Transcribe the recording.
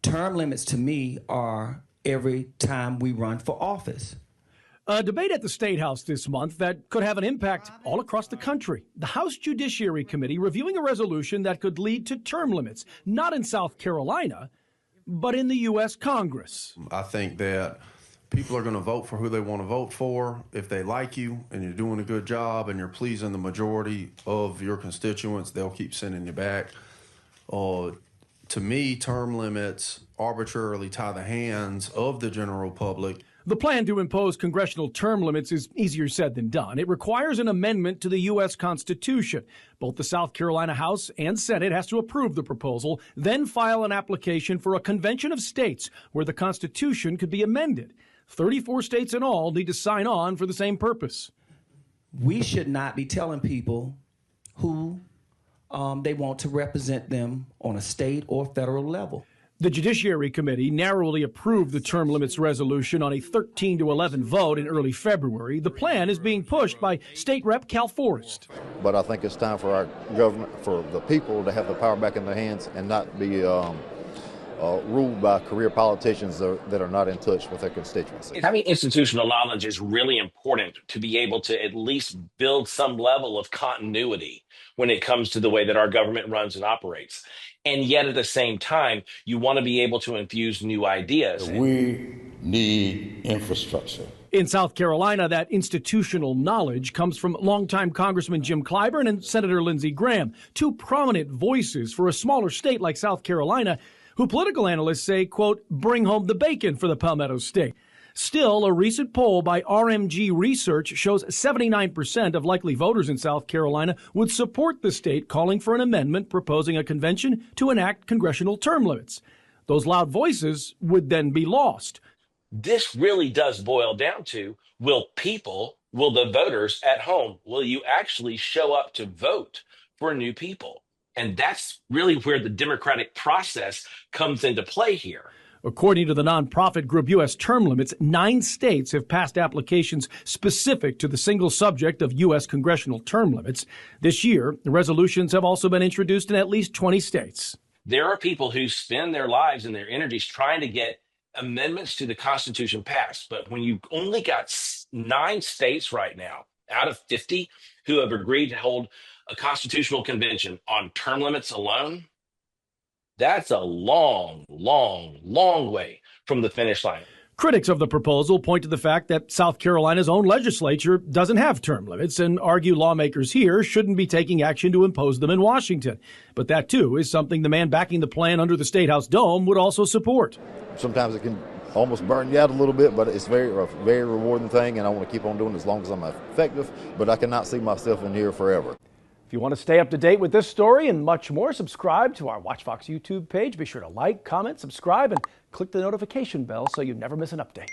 Term limits to me are every time we run for office. A debate at the State House this month that could have an impact all across the country. The House Judiciary Committee reviewing a resolution that could lead to term limits, not in South Carolina, but in the U.S. Congress. I think that people are going to vote for who they want to vote for. If they like you and you're doing a good job and you're pleasing the majority of your constituents, they'll keep sending you back. To me, term limits arbitrarily tie the hands of the general public. The plan to impose congressional term limits is easier said than done. It requires an amendment to the U.S. Constitution. Both the South Carolina House and Senate has to approve the proposal, then file an application for a convention of states where the Constitution could be amended. 34 states in all need to sign on for the same purpose. We should not be telling people who they want to represent them on a state or federal level. The Judiciary Committee narrowly approved the term limits resolution on a 13-11 vote in early February. The plan is being pushed by State Rep. Cal Forrest. But I think it's time for our government, for the people to have the power back in their hands and not be ruled by career politicians that are not in touch with their constituency. Having institutional knowledge is really important to be able to at least build some level of continuity when it comes to the way that our government runs and operates. And yet at the same time, you want to be able to infuse new ideas. We need infrastructure. In South Carolina, that institutional knowledge comes from longtime Congressman Jim Clyburn and Senator Lindsey Graham, two prominent voices for a smaller state like South Carolina, who political analysts say, quote, bring home the bacon for the Palmetto State. Still, a recent poll by RMG Research shows 79% of likely voters in South Carolina would support the state calling for an amendment proposing a convention to enact congressional term limits. Those loud voices would then be lost. This really does boil down to, will the voters at home, will you actually show up to vote for new people? And that's really where the democratic process comes into play here. According to the nonprofit group U.S. Term Limits, 9 states have passed applications specific to the single subject of U.S. congressional term limits. This year, the resolutions have also been introduced in at least 20 states. There are people who spend their lives and their energies trying to get amendments to the Constitution passed. But when you only got 9 states right now out of 50 who have agreed to hold a constitutional convention on term limits alone, that's a long, long, long way from the finish line. Critics of the proposal point to the fact that South Carolina's own legislature doesn't have term limits and argue lawmakers here shouldn't be taking action to impose them in Washington. But that, too, is something the man backing the plan under the State House dome would also support. Sometimes it can almost burn you out a little bit, but it's a very rewarding thing, and I want to keep on doing it as long as I'm effective, but I cannot see myself in here forever. If you want to stay up to date with this story and much more, subscribe to our Watch Fox YouTube page. Be sure to like, comment, subscribe, and click the notification bell so you never miss an update.